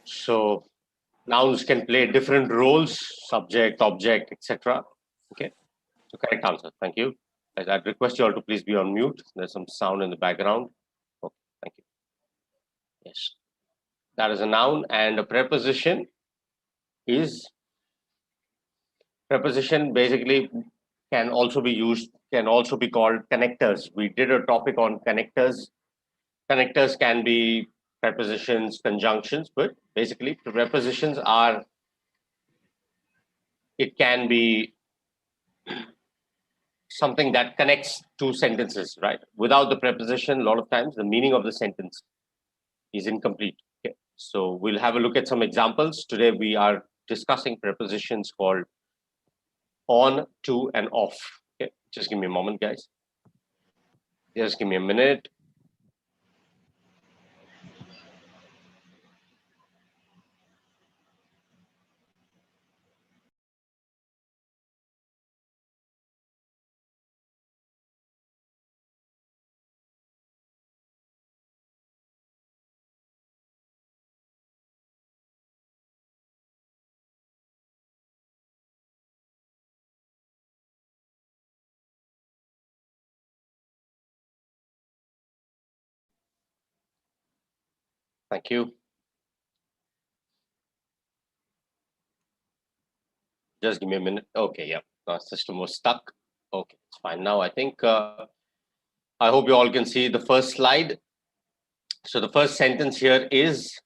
So nouns can play different roles, subject, object, etc. Okay, so correct answer. Thank you. I'd request you all to please be on mute. There's some sound in the background. Okay, thank you. Yes, that is a noun, and a preposition is preposition basically can also be used, can also be called connectors. We did a topic on connectors. Connectors can be prepositions, conjunctions, but basically prepositions are, it can be something that connects two sentences, right? Without the preposition, a lot of times the meaning of the sentence is incomplete. Okay. So we'll have a look at some examples. Today we are discussing prepositions called on, to, and off. Okay, just give me a moment, guys. Just give me a minute. Thank you. Just give me a minute. Okay, yeah, our system was stuck. Okay, it's fine now. I think I hope you all can see the first slide. So the first sentence here is,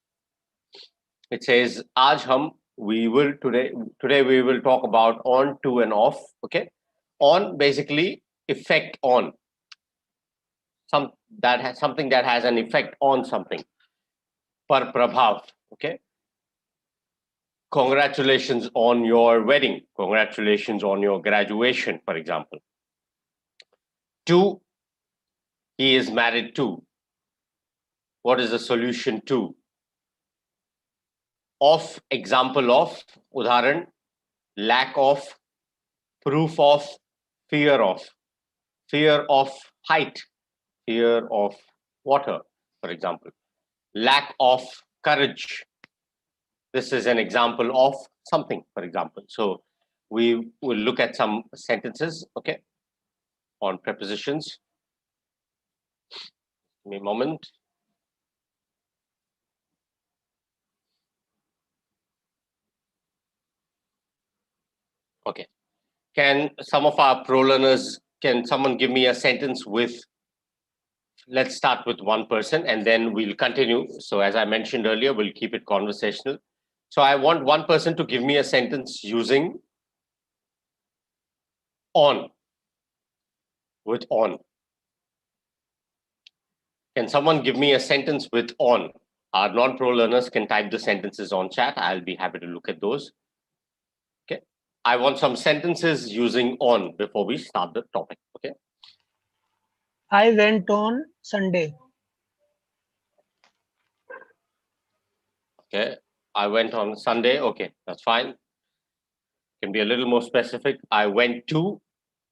it says, "Aaj hum we will today we will talk about on, to, and off." Okay, on basically effect on some that has something that has an effect on something. Par prabhav. Okay. Congratulations on your wedding. Congratulations on your graduation, for example. To, he is married to. What is the solution to? Of, example of, udharan, lack of, proof of, fear of. Fear of height, fear of water, for example. Lack of courage. This is an example of something, for example. So we will look at some sentences, okay, on prepositions. Give me a moment. Okay. Can some of our pro learners, can someone give me a sentence with, let's start with one person and then we'll continue. So as I mentioned earlier, we'll keep it conversational. So I want one person to give me a sentence using on, with on. Can someone give me a sentence with on? Our non-pro learners can type the sentences on chat. I'll be happy to look at those. Okay. I want some sentences using on before we start the topic. Okay. I went on Sunday. Okay. I went on Sunday. Okay, that's fine. Can be a little more specific. I went to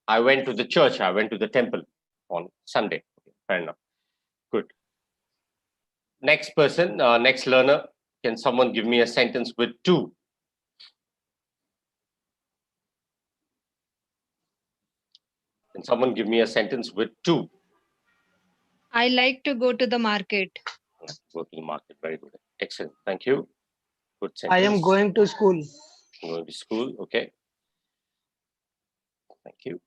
the church. I went to the temple on Sunday. Okay, fair enough. Good. Next person, next learner. Can someone give me a sentence with to? Can someone give me a sentence with to? I like to go to the market. Go to the market. Very good. Excellent. Thank you. Good I sentence. am going to school. Going to school. Okay. Thank you.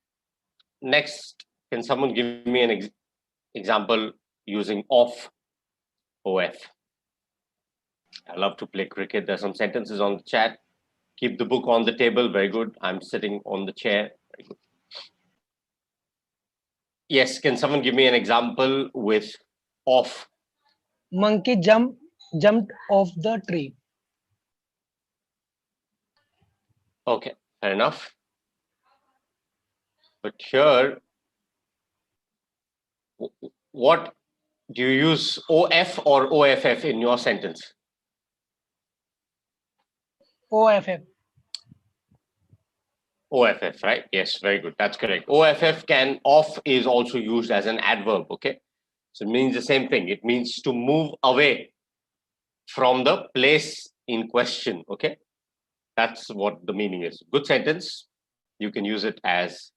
Next, can someone give me an example using off? OF. I love to play cricket. There's some sentences on the chat. Keep the book on the table. Very good. I'm sitting on the chair. Very good. Yes, can someone give me an example with off? Monkey jumped off the tree. Okay, fair enough. But here, what do you use, OF or OFF in your sentence? OFF. OFF, right? Yes, very good. That's correct. OFF can, off is also used as an adverb, okay? So it means the same thing. It means to move away from the place in question. Okay, that's what the meaning is. Good sentence. You can use it as.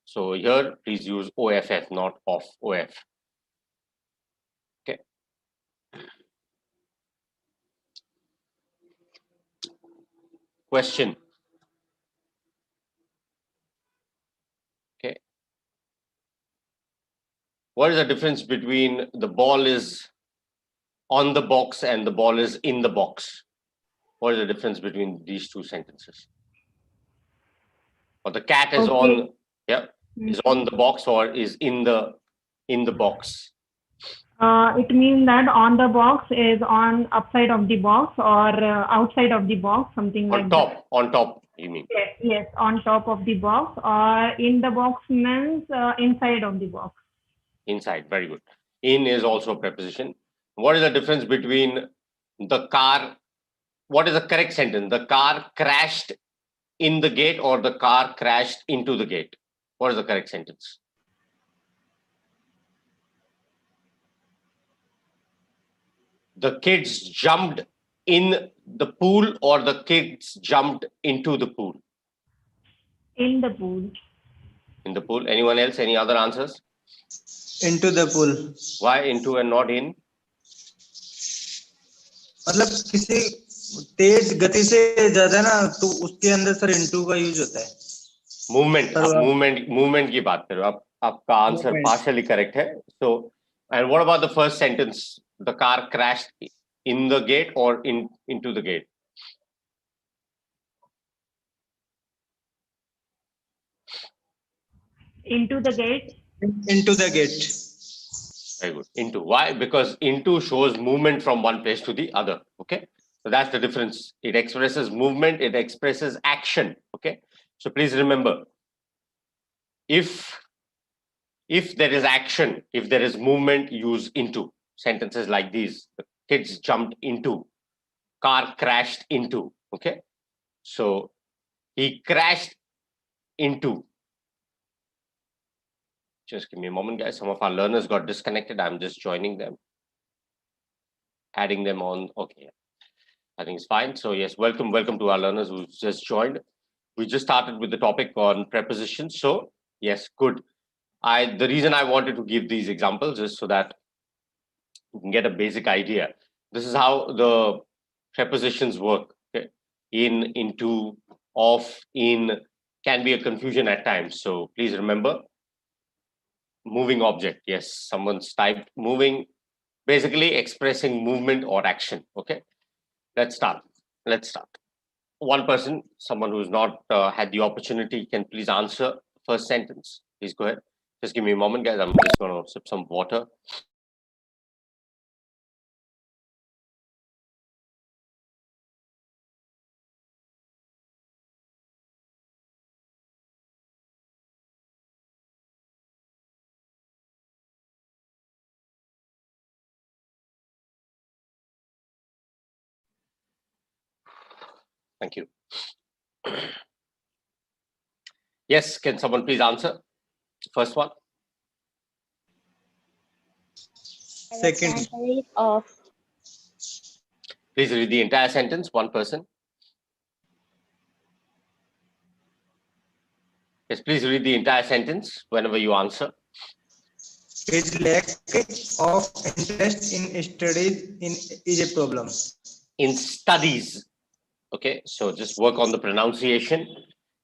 So here, please use OFF, not off. OF. Okay. Question. Okay. What is the difference between the ball is on the box and the ball is in the box? What is the difference between these two sentences? Or the cat is on, yeah, is on the box or is in the box? It means that on the box is on upside of the box or outside of the box, something like that. On top, you mean? Yes, on top of the box, or in the box means inside of the box. Inside, very good. In is also a preposition. What is the difference between the car? What is the correct sentence? The car crashed in the gate or the car crashed into the gate? What is the correct sentence? The kids jumped in the pool or the kids jumped into the pool? In the pool. In the pool. Anyone else? Any other answers? Into the pool. Why into and not in? मतलब किसी तेज गति से ज्यादा ना तो उसके अंदर sir into का यूज होता है. Movement की बात करो. आपका आंसर partially correct है. So, and what about the first sentence? The car crashed in the gate or into the gate? Into the gate. Into the gate. Very good. Into. Why? Because into shows movement from one place to the other. Okay. So that's the difference. It expresses movement. It expresses action. Okay. So please remember, if there is action, if there is movement, use into. Sentences like these. The kids jumped into. Car crashed into. Okay. So he crashed into. Just give me a moment, guys. Some of our learners got disconnected. I'm just joining them, adding them on. Okay, I think it's fine. So yes, welcome to our learners who just joined. We just started with the topic on prepositions. So yes, good. The reason I wanted to give these examples is so that you can get a basic idea. This is how the prepositions work. Okay? In, into, off, in can be a confusion at times. So please remember. Moving object, yes, someone's typed moving, basically expressing movement or action. Okay, let's start. One person, someone who's not had the opportunity, can please answer first sentence. Please go ahead. Just give me a moment, guys. I'm just going to sip some water. Thank you. Yes, can someone please answer? First one. Second. Of. Please read the entire sentence, one person. Yes, please read the entire sentence whenever you answer. His lack of interest in studies is a problem. In studies. Okay, so just work on the pronunciation.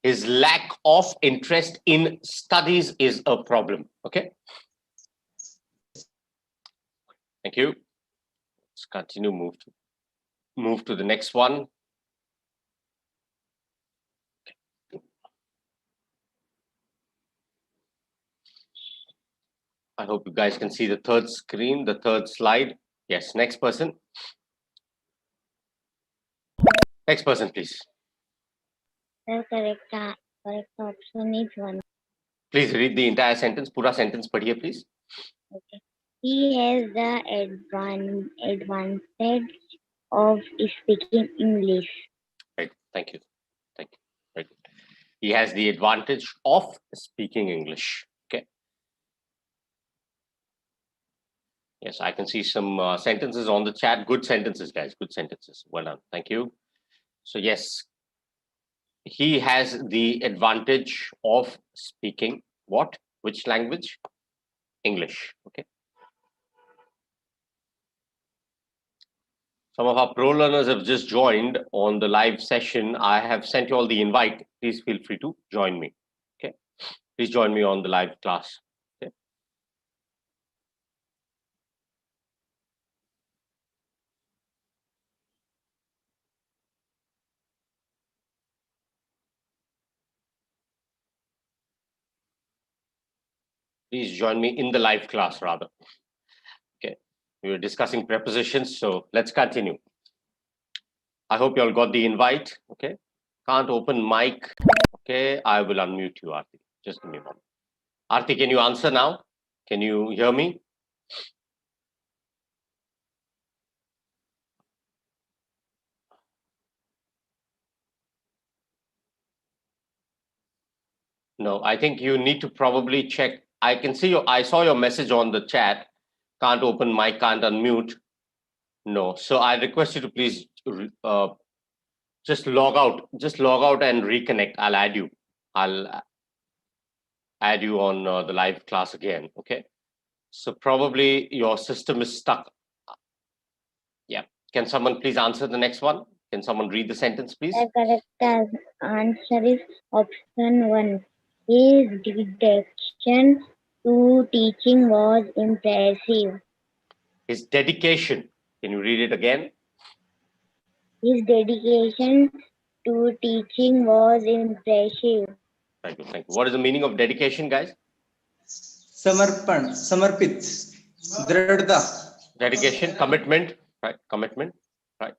His lack of interest in studies is a problem. Okay. Thank you. Let's continue. Move to the next one. I hope you guys can see the third screen, the third slide. Yes, next person. Next person, please. The correct option is 1. Please read the entire sentence. Pura sentence padhiye, please. Okay. He has the advantage of speaking English. Right. Thank you. Thank you. Right. He has the advantage of speaking English. Okay. Yes, I can see some sentences on the chat. Good sentences, guys. Good sentences. Well done. Thank you. So yes, he has the advantage of speaking what? Which language? English. Okay. Some of our pro learners have just joined on the live session. I have sent you all the invite. Please feel free to join me. Okay. Please join me on the live class. Okay. Please join me in the live class rather. Okay. We were discussing prepositions, so let's continue. I hope you all got the invite. Okay. Can't open mic. Okay. I will unmute you, Aarti. Just give me a moment. Aarti, can you answer now? Can you hear me? No, I think you need to probably check. I can see I saw your message on the chat. Can't open mic, can't unmute. No. So I request you to please just log out. Just log out and reconnect. I'll add you. I'll add you on the live class again. Okay. So probably your system is stuck. Yeah. Can someone please answer the next one? Can someone read the sentence, please? The correct answer is option 1. His dedication to teaching was impressive. His dedication. Can you read it again? His dedication to teaching was impressive. Thank you. Thank you. What is the meaning of dedication, guys? समर्पण, समर्पित, दृढ़ता. Dedication, commitment, right? Commitment, right?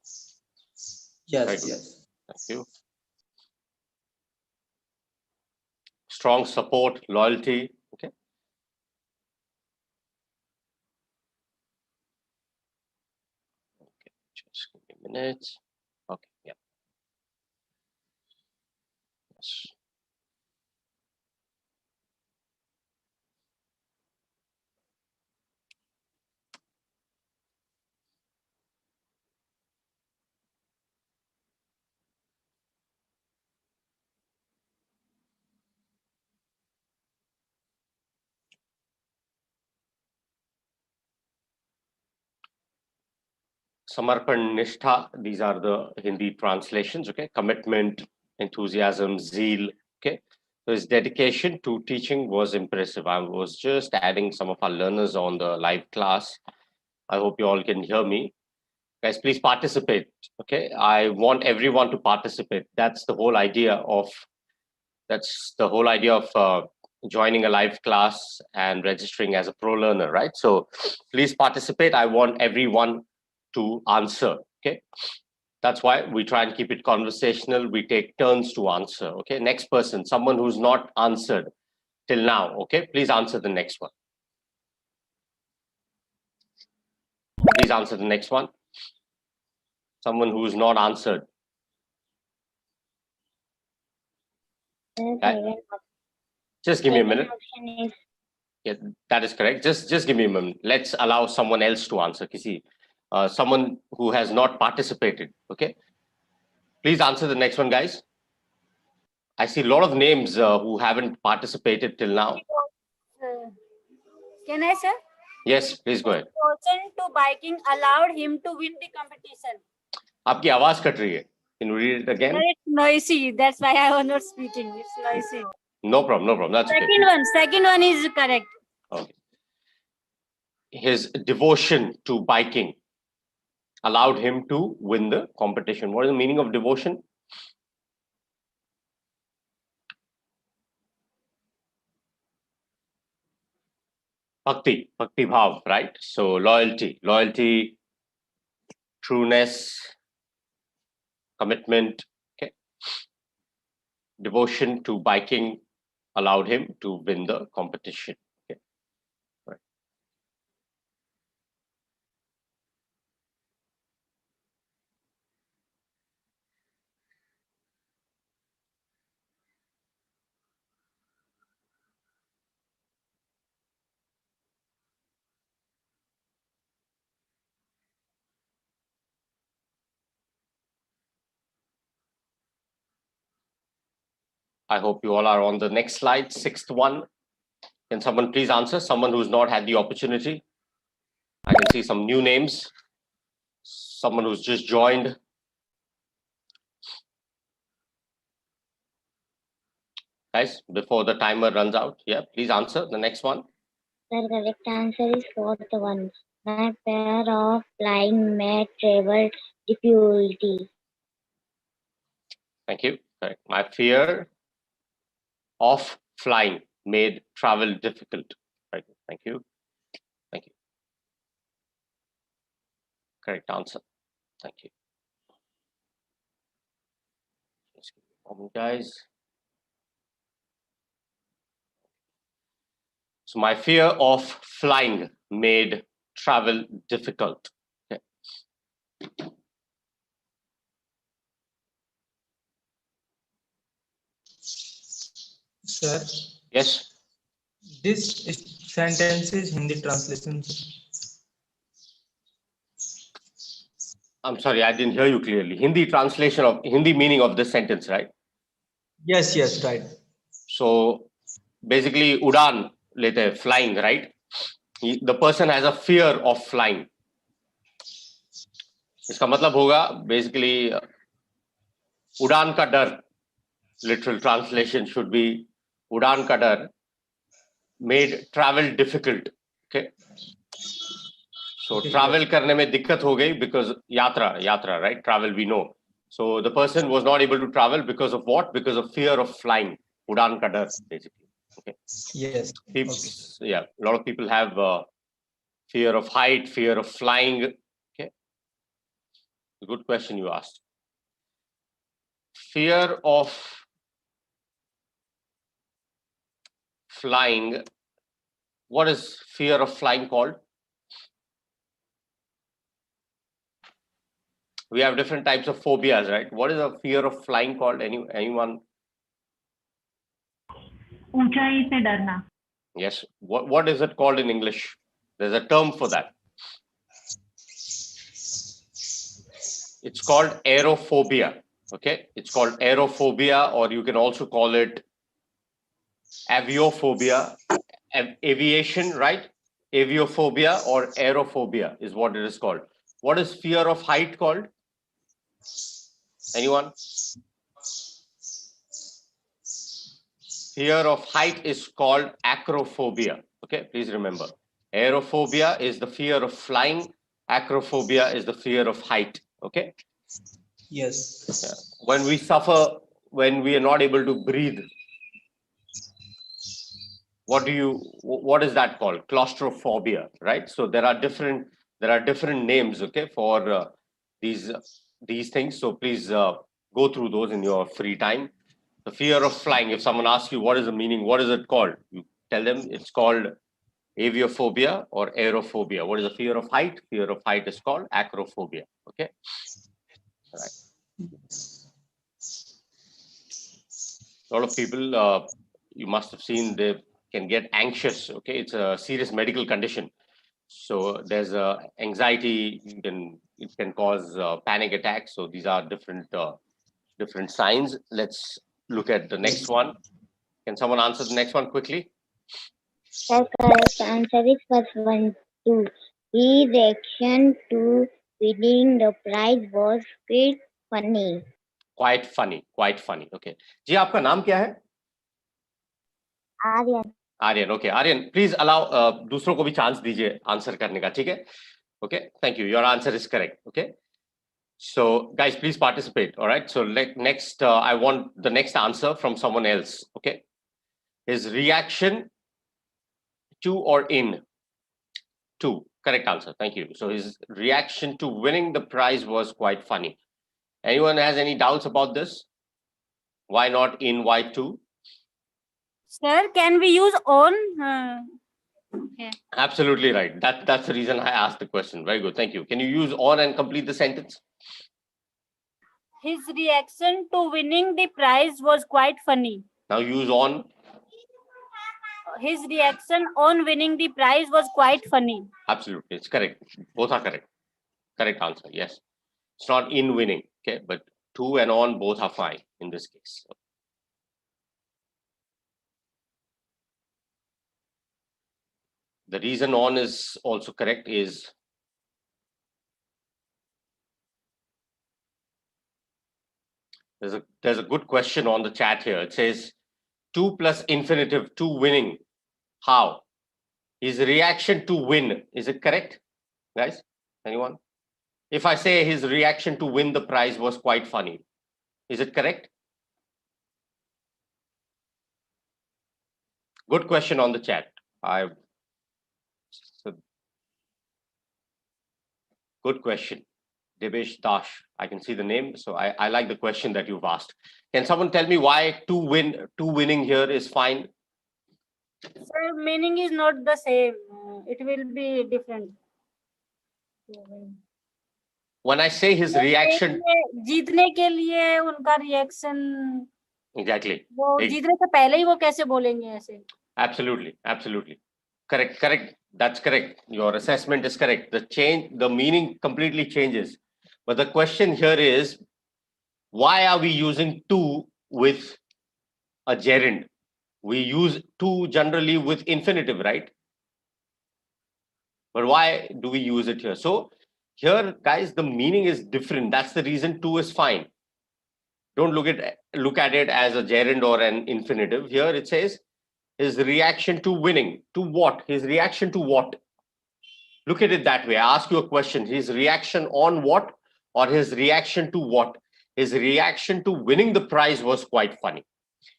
Yes, Very good. yes. Thank you. Strong support, loyalty. Okay. Okay. Just give me a minute. Okay. Yeah. Yes. Samarpan, Nishtha, these are the Hindi translations, okay? Commitment, enthusiasm, zeal, okay? So his dedication to teaching was impressive. I was just adding some of our learners on the live class. I hope you all can hear me. Guys, please participate, okay? I want everyone to participate. That's the whole idea of joining a live class and registering as a pro learner, right? So please participate. I want everyone to answer. Okay. That's why we try and keep it conversational. We take turns to answer. Okay. Next person, someone who's not answered till now. Okay. Please answer the next one. Please answer the next one. Someone who's not answered. The Okay. second Just give me a minute. option is Yeah, that is correct. Just give me a moment. Let's allow someone else to answer. Kisi, someone who has not participated. Okay. Please answer the next one, guys. I see a lot of names who haven't participated till now. Can I, sir? Yes, please go ahead. Devotion to biking allowed him to win the competition. आपकी आवाज cut रही है. Can you read it again? Sir, it's noisy. That's why I was not speaking. It's noisy. No problem. No problem. That's okay. Second one is correct. Okay. His devotion to biking allowed him to win the competition. What is the meaning of devotion? Bhakti bhav, right? So loyalty, trueness, commitment. Okay. Devotion to biking allowed him to win the competition. Okay. Right. I hope you all are on the next slide, sixth one. Can someone please answer? Someone who's not had the opportunity. I can see some new names. Someone who's just joined. Guys, before the timer runs out, yeah, please answer the next one. The correct answer is fourth one. My fear of flying made travel difficulty. Thank you. Correct. My fear of flying made travel difficult. Right. Thank you. Thank you. Correct answer. Thank you. Just give me a moment, guys. So my fear of flying made travel difficult. Okay. Sir, Yes. this sentence is Hindi translation. I'm sorry, I didn't hear you clearly. Hindi translation of Hindi meaning of this sentence, right? Yes, yes, right. So basically, udan lete hai, flying, right? The person has a fear of flying. इसका मतलब होगा basically उड़ान का डर. Literal translation should be उड़ान का डर made travel difficult. Okay. So Okay, travel करने में दिक्कत हो गई because yatra, right? Travel we know. So the person was not able to travel because of what? Because of fear of flying. उड़ान का डर, basically. Okay. Yes. People, Okay. yeah, a lot of people have fear of height, fear of flying. Okay. Good question you asked. Fear of flying. What is fear of flying called? We have different types of phobias, right? What is a fear of flying called? Anyone? ऊंचाई से डरना. Yes. What is it called in English? There's a term for that. It's called aerophobia. Okay. It's called aerophobia, or you can also call it aviophobia. Aviation, right? Aviophobia or aerophobia is what it is called. What is fear of height called? Anyone? Fear of height is called acrophobia. Okay, please remember. Aerophobia is the fear of flying. Acrophobia is the fear of height. Okay. Yes. Yeah. When we suffer, when we are not able to breathe, what is that called? Claustrophobia, right? So there are different names, okay, for these things. So please go through those in your free time. The fear of flying. If someone asks you what is the meaning, what is it called? You tell them it's called aviophobia or aerophobia. What is the fear of height? Fear of height is called acrophobia. Okay. All right. A lot of people, you must have seen, they can get anxious. Okay, it's a serious medical condition. So there's anxiety. It can cause panic attacks. So these are different signs. Let's look at the next one. Can someone answer the next one quickly? The correct answer is first one, two. His reaction to winning the prize was quite funny. Quite funny. Okay. जी आपका नाम क्या है? Aryan. Aryan. Okay. Aryan, please allow दूसरों को भी chance दीजिए answer करने का, ठीक है? Okay. Thank you. Your answer is correct. Okay. So guys, please participate. All right. So next, I want the next answer from someone else. Okay. His reaction to or in? To. Correct answer. Thank you. So his reaction to winning the prize was quite funny. Anyone has any doubts about this? Why not in? Why to? Sir, can we use on? Absolutely right. That's the reason I asked the question. Very good. Thank you. Can you use on and complete the sentence? His reaction to winning the prize was quite funny. Now use on. His reaction on winning the prize was quite funny. Absolutely. It's correct. Both are correct. Correct answer. Yes. It's not in winning. Okay. But to and on both are fine in this case. The reason on is also correct. Is there's a good question on the chat here. It says 2 plus infinitive, 2 winning. How? His reaction to win, is it correct, guys? Anyone? If I say his reaction to win the prize was quite funny, is it correct? Good question on the chat. Good question. Devesh Dash. I can see the name, so I like the question that you've asked. Can someone tell me why two winning here is fine? Sir, meaning is not the same. It will be different. When I say his reaction, जीतने के लिए उनका reaction exactly. वो जीतने से पहले ही वो कैसे बोलेंगे ऐसे? Absolutely. Correct. That's correct. Your assessment is correct. The meaning completely changes. But the question here is, why are we using to with a gerund? We use to generally with infinitive, right? But why do we use it here? So here, guys, the meaning is different. That's the reason to is fine. Don't look at it as a gerund or an infinitive. Here it says his reaction to winning. To what? His reaction to what? Look at it that way. I ask you a question. His reaction on what, or his reaction to what? His reaction to winning the prize was quite funny.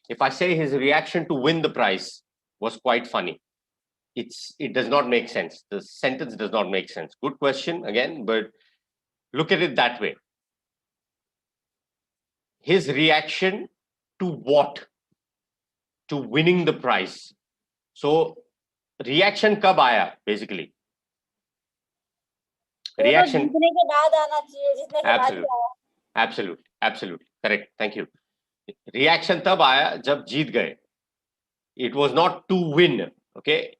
If I say his reaction to win the prize was quite funny, it does not make sense. The sentence does not make sense. Good question again, but look at it that way. His reaction to what? To winning the prize. So reaction कब आया basically? Reaction. जीतने के बाद आना चाहिए, जीतने के बाद आया. Absolutely. Correct. Thank you. Reaction तब आया जब जीत गए. It was not to win. Okay.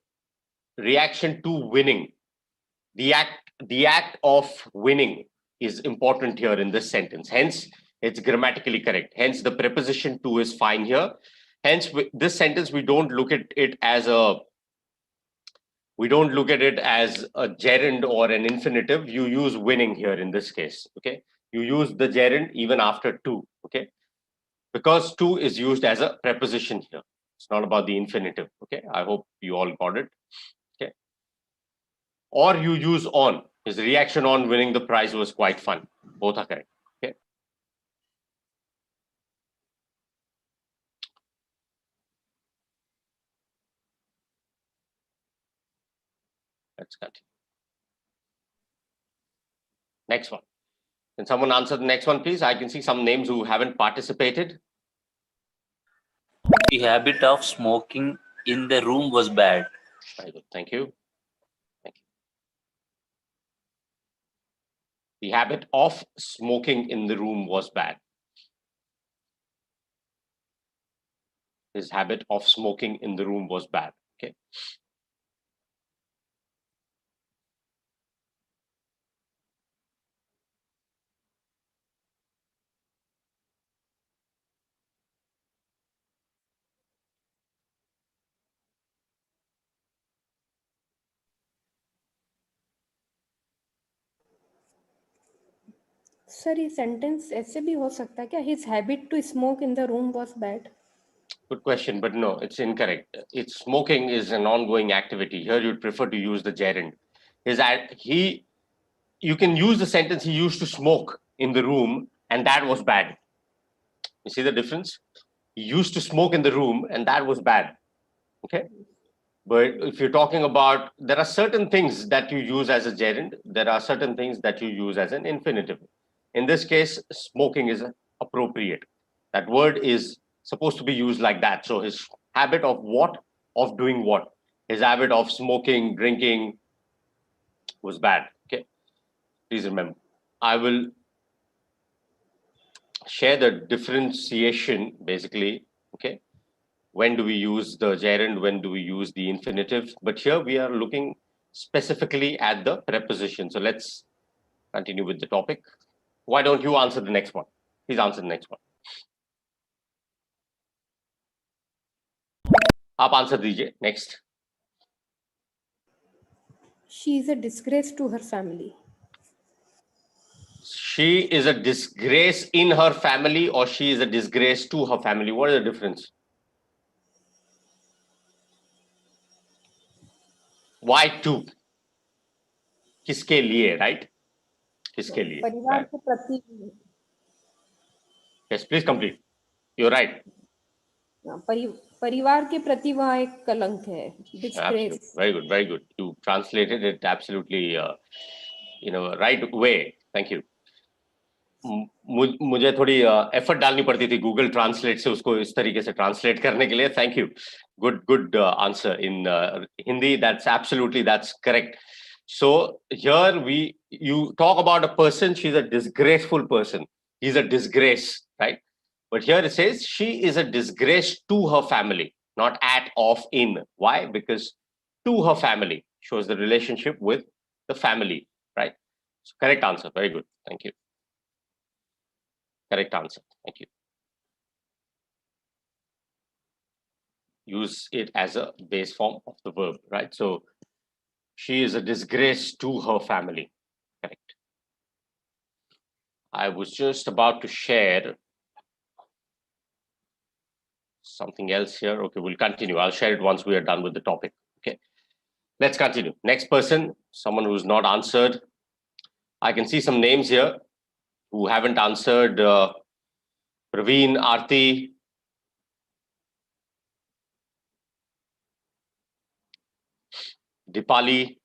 Reaction to winning. The act of winning is important here in this sentence. Hence, it's grammatically correct. Hence, the preposition to is fine here. Hence, this sentence we don't look at it as a gerund or an infinitive. You use winning here in this case. Okay, you use the gerund even after to. Okay, because to is used as a preposition here. It's not about the infinitive. Okay, I hope you all got it. Okay, or you use on. His reaction on winning the prize was quite fun. Both are correct. Okay. Let's continue. Next one. Can someone answer the next one, please? I can see some names who haven't participated. The habit of smoking in the room was bad. Very good. Thank you. The habit of smoking in the room was bad. His habit of smoking in the room was bad. Okay. Sir ये sentence ऐसे भी हो सकता है क्या? His habit to smoke in the room was bad. Good question, but no, it's incorrect. It's smoking is an ongoing activity. Here you'd prefer to use the gerund. You can use the sentence he used to smoke in the room and that was bad. You see the difference? He used to smoke in the room and that was bad. Okay. But if you're talking about, there are certain things that you use as a gerund, there are certain things that you use as an infinitive. In this case, smoking is appropriate. That word is supposed to be used like that. So his habit of what? Of doing what? His habit of smoking, drinking was bad. Okay. Please remember. I will share the differentiation basically. Okay. When do we use the gerund? When do we use the infinitive? But here we are looking specifically at the preposition. So let's continue with the topic. Why don't you answer the next one? Please answer the next one. आप answer दीजिए. Next. She is a disgrace to her family. She is a disgrace in her family or she is a disgrace to her family. What is the difference? Why to? किसके लिए, right? किसके लिए? परिवार Right. के प्रति Yes, please complete. You're right. परिवार के प्रति वह एक कलंक है. Absolutely. Disgrace. Very good, very good. You translated it absolutely right way. Thank you. मुझे थोड़ी एफर्ट डालनी पड़ती थी गूगल ट्रांसलेट से उसको इस तरीके से ट्रांसलेट करने के लिए. Thank you. Good answer in Hindi. That's correct. So here you talk about a person, she's a disgraceful person. He's a disgrace, right? But here it says she is a disgrace to her family, not at, of, in. Why? Because to her family shows the relationship with the family, right? So correct answer. Very good. Thank you. Correct answer. Thank you. Use it as a base form of the verb, right? So she is a disgrace to her family. Correct. I was just about to share something else here. Okay, we'll continue. I'll share it once we are done with the topic. Okay, let's continue. Next person, someone who's not answered. I can see some names here who haven't answered. Praveen, Aarti. Dipali,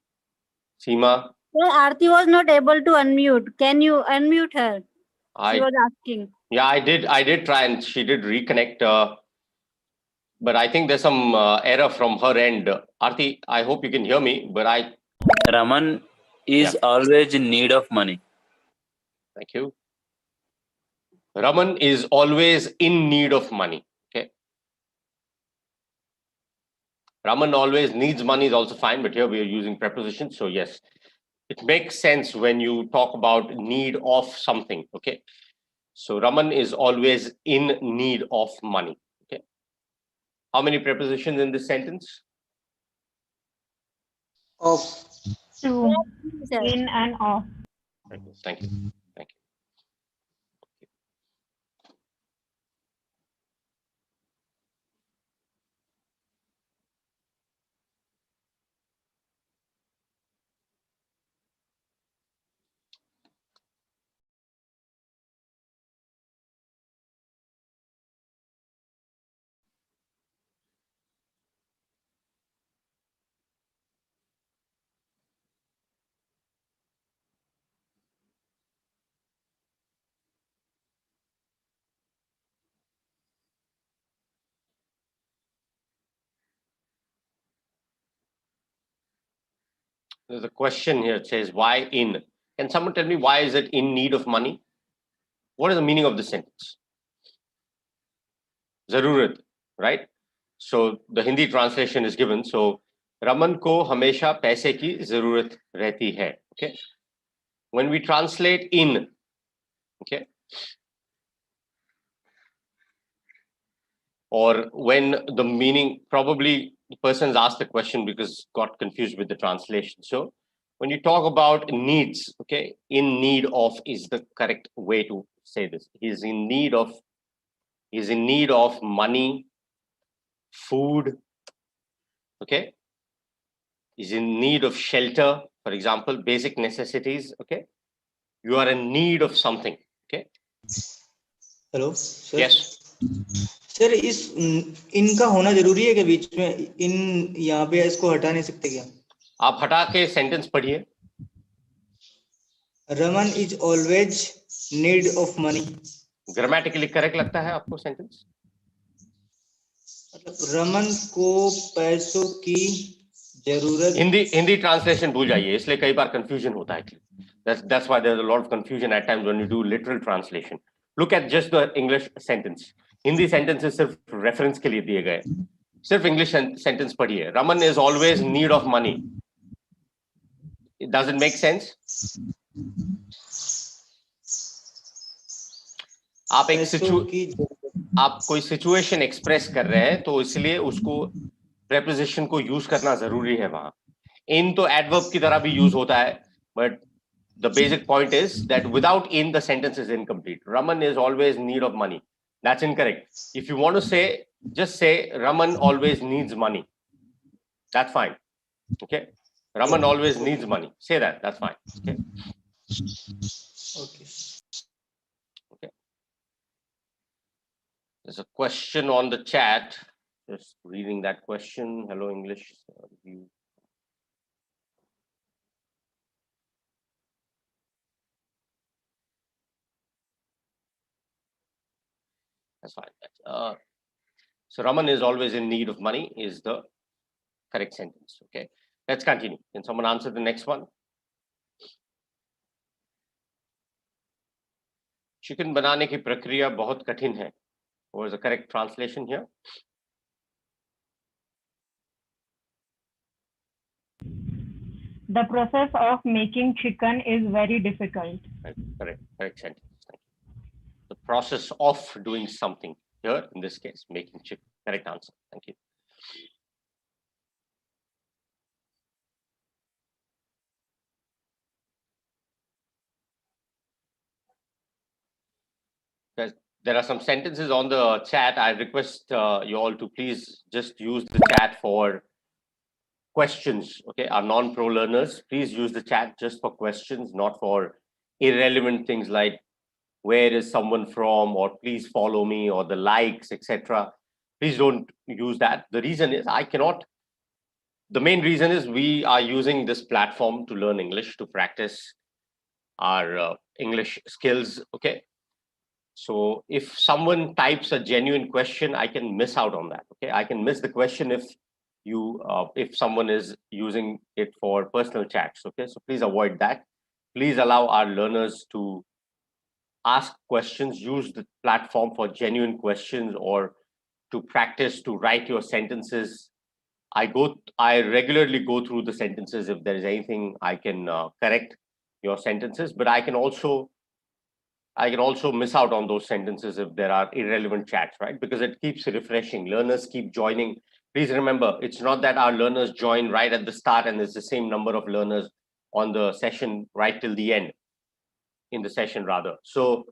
Seema. Well, Aarti was not able to unmute. Can you unmute her? She was asking. Yeah, I did try and she did reconnect. But I think there's some error from her end. Aarti, I hope you can hear me, but Raman is always in need of money. Thank you. Raman is always in need of money. Okay. Raman always needs money is also fine, but here we are using prepositions. So yes, it makes sense when you talk about need of something. Okay. So Raman is always in need of money. Okay. How many prepositions in this sentence? Of. To. In and of. Thank you. Thank you. Thank you. There's a question here. It says, why in? Can someone tell me why is it in need of money? What is the meaning of the sentence? Zarurat, right? So the Hindi translation is given. So Raman ko hamesha paise ki zarurat rehti hai. Okay. When we translate in, okay, or when the meaning, probably the person's asked the question because got confused with the translation. So when you talk about needs, okay, in need of is the correct way to say this. He's in need of money, food, okay. He's in need of shelter, for example, basic necessities, okay. You are in need of something, okay. Hello sir. Yes. Sir इस इनका होना जरूरी है कि बीच में इन यहाँ पे इसको हटा नहीं सकते क्या? आप हटा के सेंटेंस पढ़िए. Raman is always need of money. Grammatically correct लगता है आपको सेंटेंस? मतलब रमन को पैसों की जरूरत. हिंदी ट्रांसलेशन भूल जाइए, इसलिए कई बार कंफ्यूजन होता है. That's why there's a lot of confusion at times when you do literal translation. Look at just the English sentence. Hindi sentences सिर्फ reference के लिए दिए गए. सिर्फ English sentence पढ़िए. Raman is always in need of money. Does it make sense? आप कोई situation express कर रहे हैं तो इसलिए उसको preposition को यूज करना जरूरी है वहां. In तो adverb की तरह भी use होता है, but the basic point is that without in, the sentence is incomplete. Raman is always in need of money. That's incorrect. If you want to say, just say Raman always needs money. That's fine. Okay. Raman always needs money. Say that. That's fine. Okay. Okay. Okay. There's a question on the chat. Just reading that question. Hello, English. Review. That's fine. So Raman is always in need of money is the correct sentence. Okay. Let's continue. Can someone answer the next one? Chicken बनाने की प्रक्रिया बहुत कठिन है. What is the correct translation here? The process of making chicken is very difficult. Correct sentence. Thank you. The process of doing something here, in this case, making chicken. Correct answer. Thank you. There are some sentences on the chat. I request you all to please just use the chat for questions. Okay, our non-pro learners, please use the chat just for questions, not for irrelevant things like where is someone from, or please follow me, or the likes, etc. Please don't use that. The reason is the main reason is we are using this platform to learn English, to practice our English skills. Okay. So if someone types a genuine question, I can miss out on that. Okay. I can miss the question if someone is using it for personal chats. Okay. So please avoid that. Please allow our learners to ask questions, use the platform for genuine questions, or to practice to write your sentences. I regularly go through the sentences. If there is anything, I can correct your sentences, but I can also miss out on those sentences if there are irrelevant chats, right? Because it keeps refreshing. Learners keep joining. Please remember, it's not that our learners join right at the start and there's the same number of learners on the session right till the end, in the session rather. So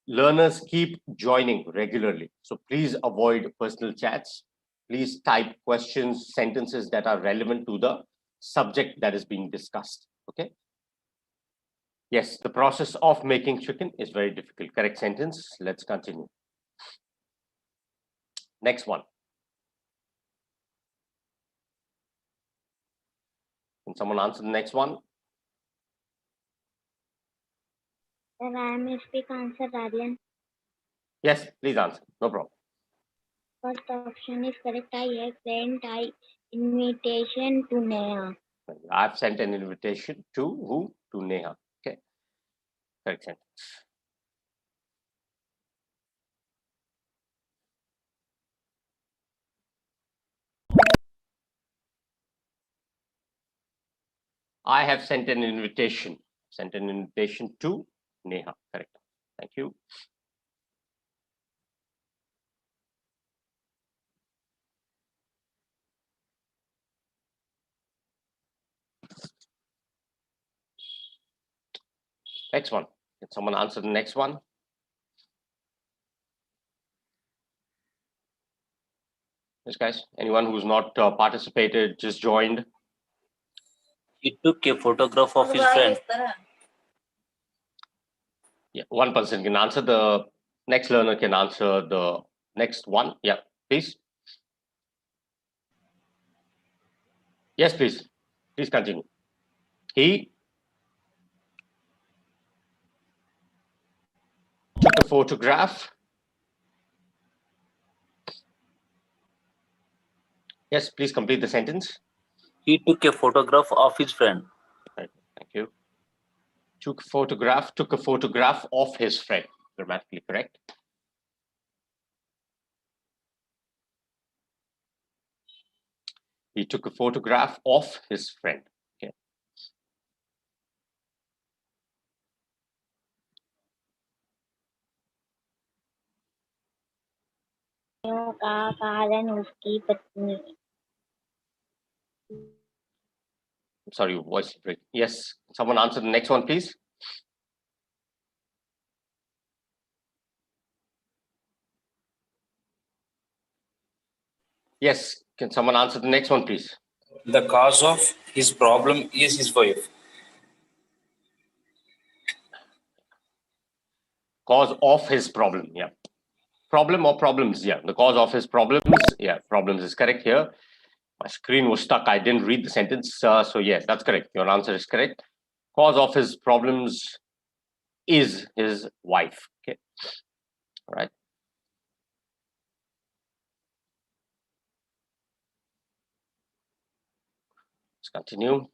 learners keep joining regularly. So please avoid personal chats. Please type questions, sentences that are relevant to the subject that is being discussed. Okay. Yes, the process of making chicken is very difficult. Correct sentence. Let's continue. Next one. Can someone answer the next one? Sir, I may speak answer, Radian. Yes, please answer. No problem. First option is correct. I have sent an invitation to Neha. I've sent an invitation to who? To Neha. Okay. Correct sentence. I have sent an invitation. Sent an invitation to Neha. Correct. Thank you. Next one. Can someone answer the next one? Yes, guys. Anyone who's not participated, just joined. He took a photograph of his friend. Yeah, one person can answer. The next learner can answer the next one. Yeah, please. Yes, please. Please continue. He took a photograph. Yes, please complete the sentence. He took a photograph of his friend. Right. Thank you. Took a photograph of his friend. Grammatically correct. He took a photograph of his friend. Okay. का कारण उसकी पत्नी. Sorry, voice break. Yes, someone answer the next one, please. Yes, can someone answer the next one, please? The cause of his problem is his wife. Cause of his problem, yeah. Problem or problems, yeah. The cause of his problems, yeah. Problems is correct here. My screen was stuck. I didn't read the sentence. So yes, that's correct. Your answer is correct. Cause of his problems is his wife. Okay. All right. Let's continue.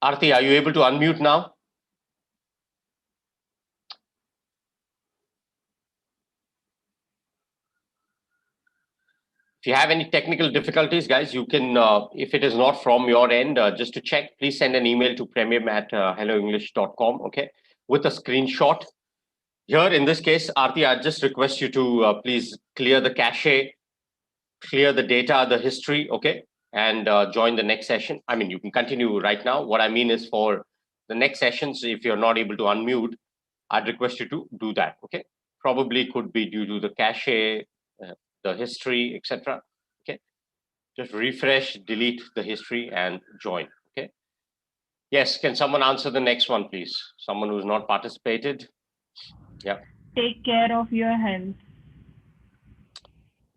Aarti, are you able to unmute now? If you have any technical difficulties, guys, you can, if it is not from your end, just to check, please send an email to premium@helloenglish.com, okay, with a screenshot. Here, in this case, Aarti, I just request you to please clear the cache, clear the data, the history, okay, and join the next session. I mean, you can continue right now. What I mean is for the next sessions, if you're not able to unmute, I'd request you to do that, okay? Probably could be due to the cache, the history, etc. Okay, just refresh, delete the history and join, okay? Yes, can someone answer the next one, please? Someone who's not participated. Yeah. Take care of your health.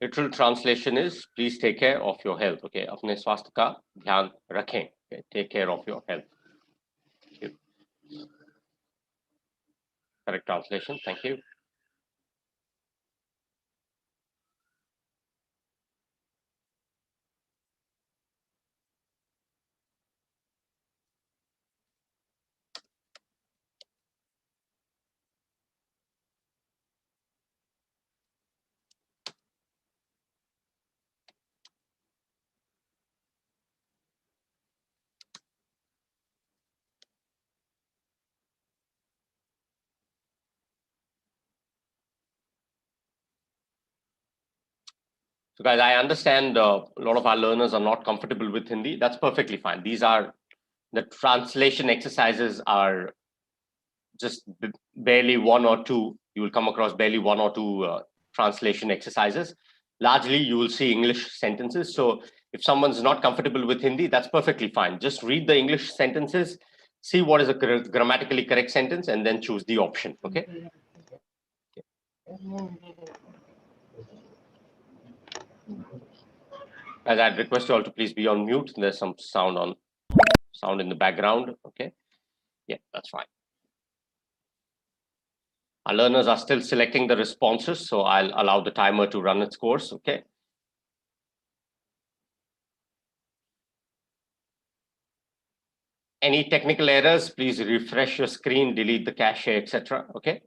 Literal translation is please take care of your health, okay? अपने स्वास्थ्य का ध्यान रखें, okay? Take care of your health. Thank you. Correct translation, thank you. So guys, I understand a lot of our learners are not comfortable with Hindi. That's perfectly fine. These are, the translation exercises are just barely one or two. You will come across barely one or two translation exercises. Largely, you will see English sentences. So if someone's not comfortable with Hindi, that's perfectly fine. Just read the English sentences, see what is a grammatically correct sentence, and then choose the option, okay? As I'd request you all to please be on mute. There's some sound in the background, okay? Yeah, that's fine. Our learners are still selecting the responses, so I'll allow the timer to run its course, okay? Any technical errors, please refresh your screen, delete the cache, etc. Okay.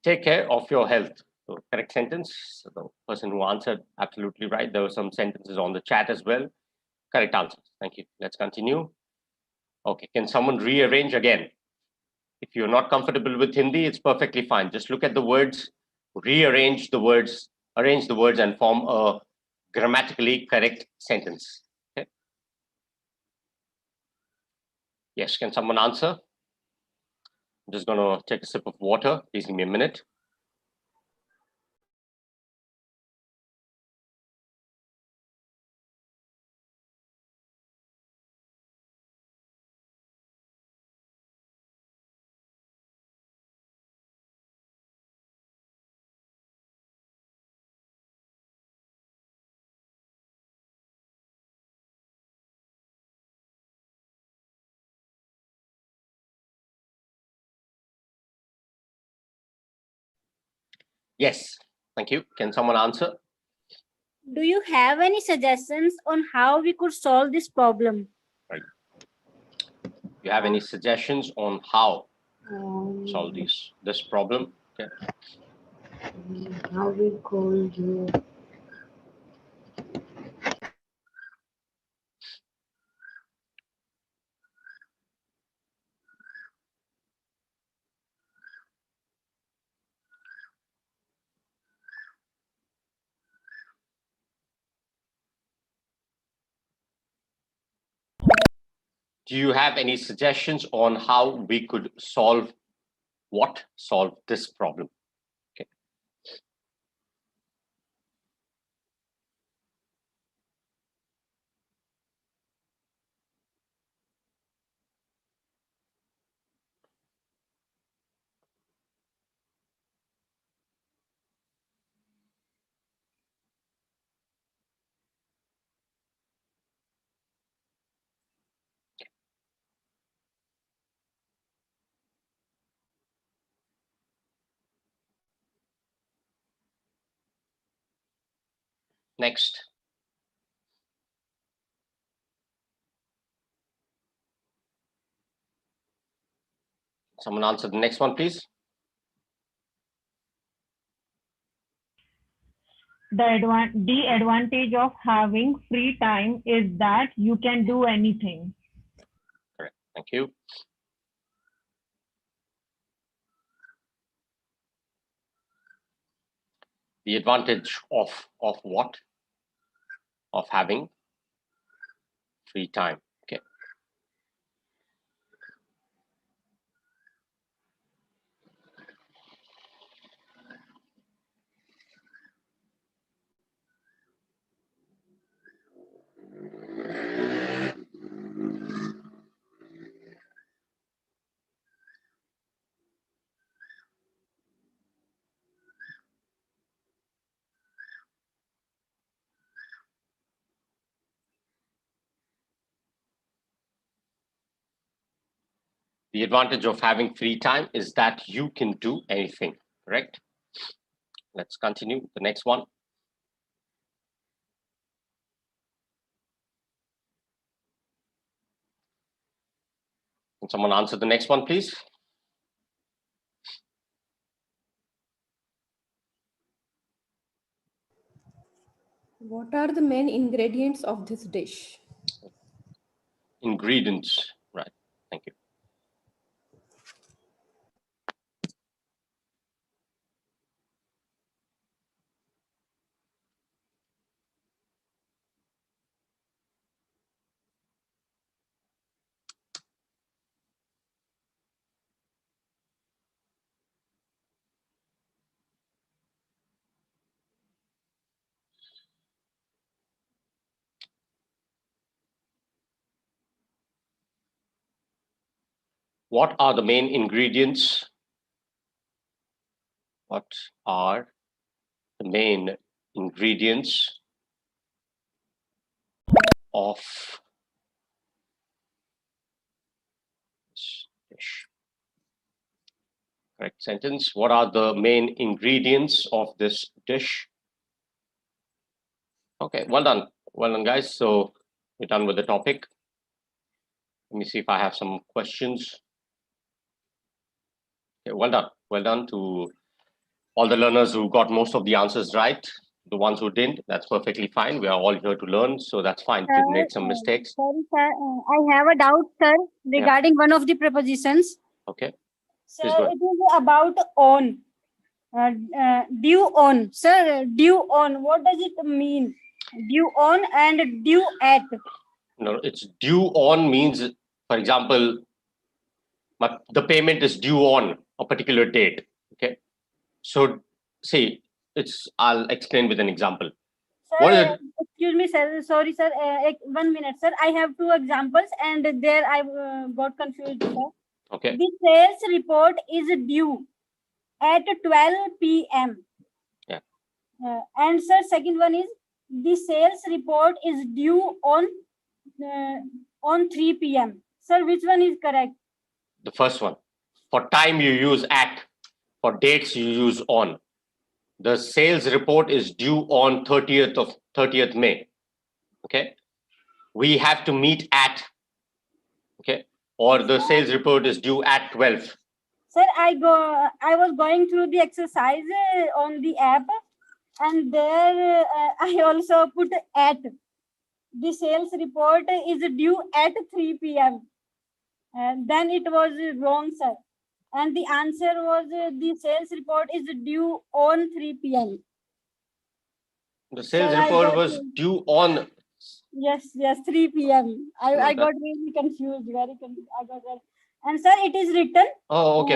Take care of your health. So correct sentence. So the person who answered absolutely right. There were some sentences on the chat as well. Correct answers. Thank you. Let's continue. Okay, can someone rearrange again? If you're not comfortable with Hindi, it's perfectly fine. Just look at the words, rearrange the words, arrange the words and form a grammatically correct sentence. Okay. Yes, can someone answer? I'm just gonna take a sip of water. Please give me a minute. Yes, thank you. Can someone answer? Do you have any suggestions on how we could solve this problem? Right. You have any suggestions on how solve this problem? Okay. How we could do. Do you have any suggestions on how we could solve this problem? Okay. Next. Someone answer the next one, please. The advantage of having free time is that you can do anything. Correct. Thank you. The advantage of what? Of having free time. Okay. The advantage of having free time is that you can do anything, correct? Let's continue. The next one. Can someone answer the next one, please? What are the main ingredients of this dish? Ingredients, right. Thank you. What are the main ingredients? What are the main ingredients of this dish? Correct sentence. What are the main ingredients of this dish? Okay, well done. Well done, guys. So we're done with the topic. Let me see if I have some questions. Okay, well done. Well done to all the learners who got most of the answers right. The ones who didn't, that's perfectly fine. We are all here to learn, so that's fine. You've made some mistakes. Sorry, sir. I have a doubt, sir, regarding one of the prepositions. Okay. Sir, Please go ahead. it is about on. Due on. Sir, due on. What does it mean? Due on and due at. No, it's due on means, for example, the payment is due on a particular date. Okay. So, see, I'll explain with an example. Sir, What is it? excuse me, sir. Sorry, sir. 1 minute, sir. I have two examples, and there I got confused, sir. Okay. The sales report is due at 12 p.m. Yeah. And sir, second one is the sales report is due on 3 p.m. Sir, which one is correct? The first one. For time, you use at. For dates, you use on. The sales report is due on 30th of 30th May. Okay, we have to meet at, okay, or the sales report is due at 12. Sir, I was going through the exercise on the app, and there I also put at. The sales report is due at 3 p.m. Then it was wrong, sir. And the answer was the sales report is due on 3 p.m. The sales Sir, report was due on. Yes, 3 p.m. I got really confused, very confused. I got that. And sir, it is written. Oh,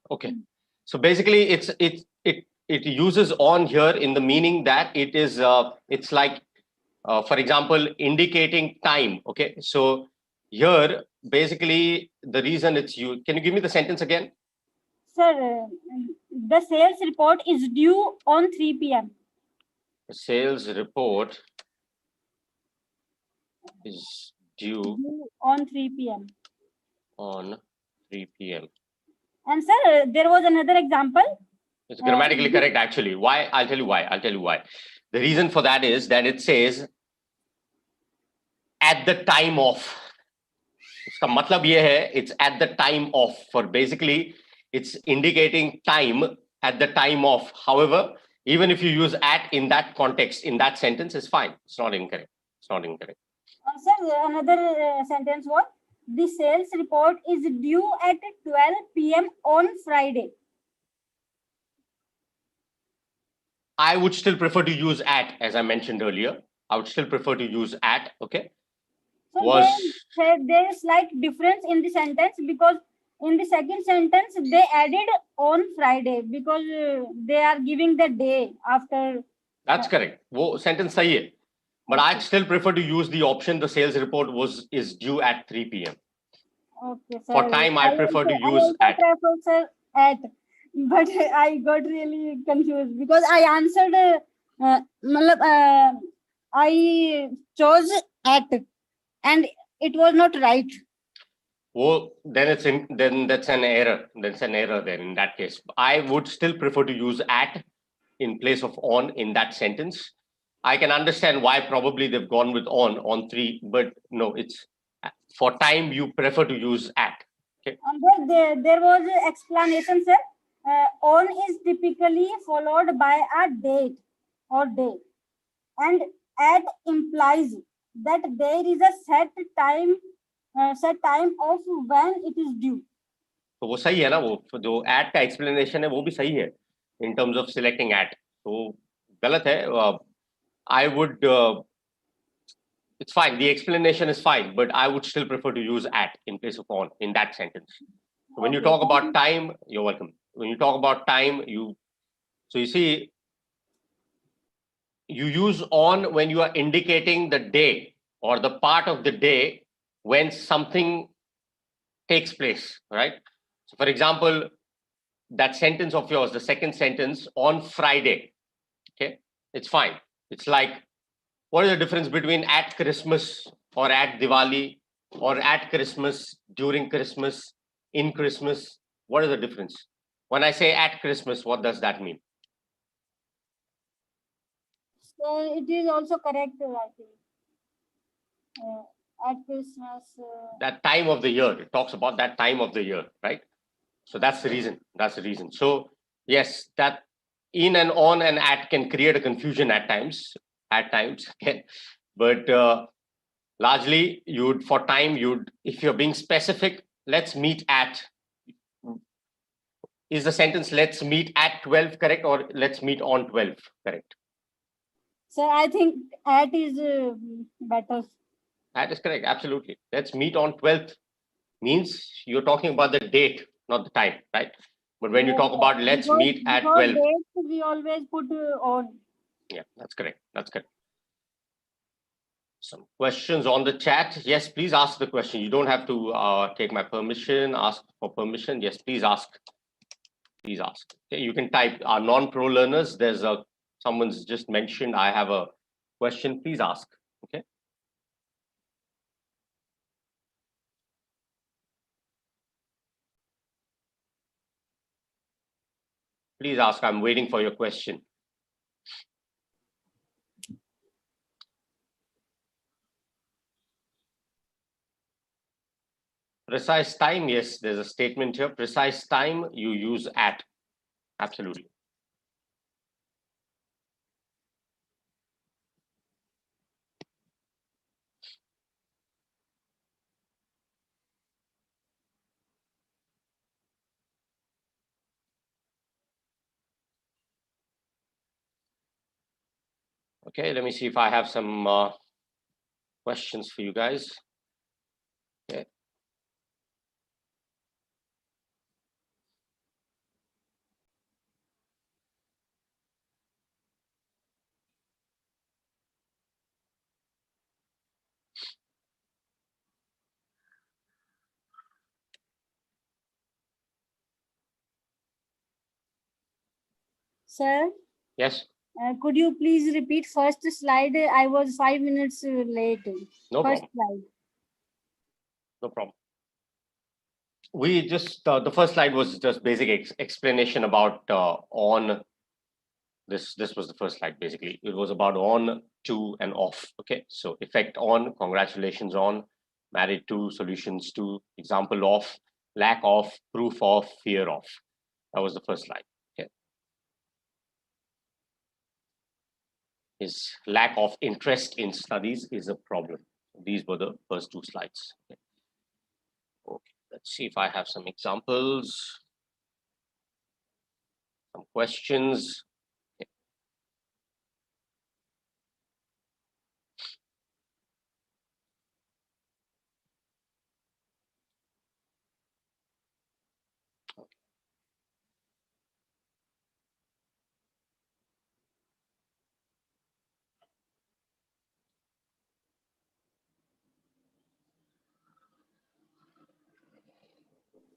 okay. So basically, it uses on here in the meaning that it is it's like, for example, indicating time. Okay, so here basically the reason it's used. Can you give me the sentence again? Sir, the sales report is due on 3 p.m. The sales report is due on 3 p.m. on 3 p.m. And sir, there was another example. It's grammatically correct, actually. Why? I'll tell you why. The reason for that is that it says at the time of. इसका मतलब ये है, it's at the time of. For basically, it's indicating time at the time of. However, even if you use at in that context, in that sentence, it's fine. It's not incorrect. Sir, another sentence was, the sales report is due at 12 p.m. on Friday. I would still prefer to use at, as I mentioned earlier. I would still prefer to use at, okay? So there is slight difference in the sentence, because in the second sentence, they added on Friday because they are giving the day after. That's correct. Wo sentence sahi hai. But I'd still prefer to use the option, the sales report is due at 3 p.m. Okay, sir. For time, I prefer to use at. Prefer, sir, at. But I got really confused because I answered, I chose at, and it was not right. Well, then that's an error. That's an error then in that case. I would still prefer to use at in place of on in that sentence. I can understand why probably they've gone with on 3, but no, it's for time you prefer to use at. Okay. And there was an explanation, sir. On is typically followed by a date or day, and at implies that there is a set time of when it is due. तो वो सही है ना, वो जो at का explanation है वो भी सही है in terms of selecting at. तो गलत है. I would. It's fine. The explanation is fine, but I would still prefer to use at in place of on in that sentence. So when you talk about time, you're welcome. When you talk about time, you see, you use on when you are indicating the day or the part of the day when something takes place, right? So for example, that sentence of yours, the second sentence, on Friday, okay, it's fine. It's like, what is the difference between at Christmas or at Diwali or at Christmas, during Christmas, in Christmas? What is the difference? When I say at Christmas, what does that mean? So it is also correct, I think. At Christmas. That time of the year. It talks about that time of the year, right? So that's the reason. So yes, that in and on and at can create a confusion at times. But largely, for time, if you're being specific, let's meet at. Is the sentence let's meet at 12 correct, or let's meet on 12 correct? So I think at is better. That is correct, absolutely. Let's meet on 12th means you're talking about the date, not the time, right? But when you talk about let's meet at 12, date, we always put on. Yeah, that's correct. Some questions on the chat. Yes, please ask the question. You don't have to take my permission, ask for permission. Yes, please ask. Okay, you can type. Our non-pro learners, there's someone's just mentioned, I have a question. Please ask. Okay. Please ask. I'm waiting for your question. Precise time, yes, there's a statement here. Precise time, you use at. Absolutely. Okay, let me see if I have some questions for you guys. Okay. Sir, Yes, could you please repeat first slide? I was 5 minutes late. no First problem. slide. No problem. We just, the first slide was just basic explanation about on. This was the first slide, basically. It was about on, to, and off. Okay, so effect on, congratulations on, married to, solutions to, example of, lack of, proof of, fear of. That was the first slide. Okay. His lack of interest in studies is a problem. These were the first two slides. Okay, let's see if I have some examples, some questions.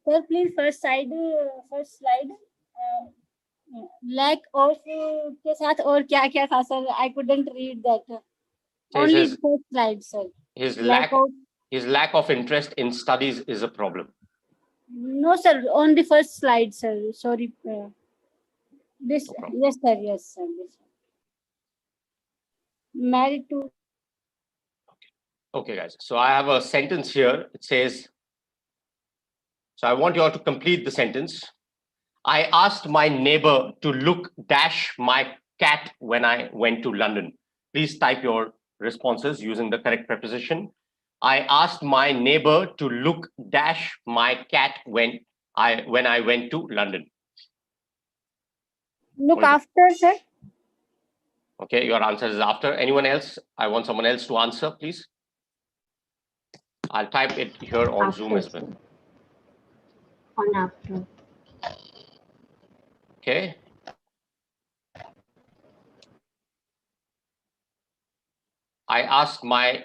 Sir, please first slide. Lack of के साथ और क्या क्या था sir? I couldn't read that. Only His, first slide, sir. his Lack lack of. his lack of interest in studies is a problem. No, sir. On the first slide, sir. Sorry. This. No problem. Yes, sir. Yes, sir. Yes, sir. Married to. Okay, guys. So I have a sentence here. It says, so I want you all to complete the sentence. I asked my neighbor to look dash my cat when I went to London. Please type your responses using the correct preposition. I asked my neighbor to look dash my cat when I went to London. Look What is it? after, sir. Okay, your answer is after. Anyone else? I want someone else to answer, please. I'll type it here on Zoom as well. On after. Okay. I asked my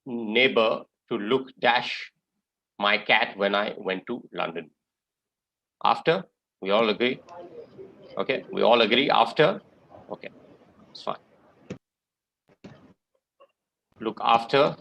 neighbor to look dash my cat when I went to London. After, we all agree? Okay, we all agree after? Okay, it's fine. Look after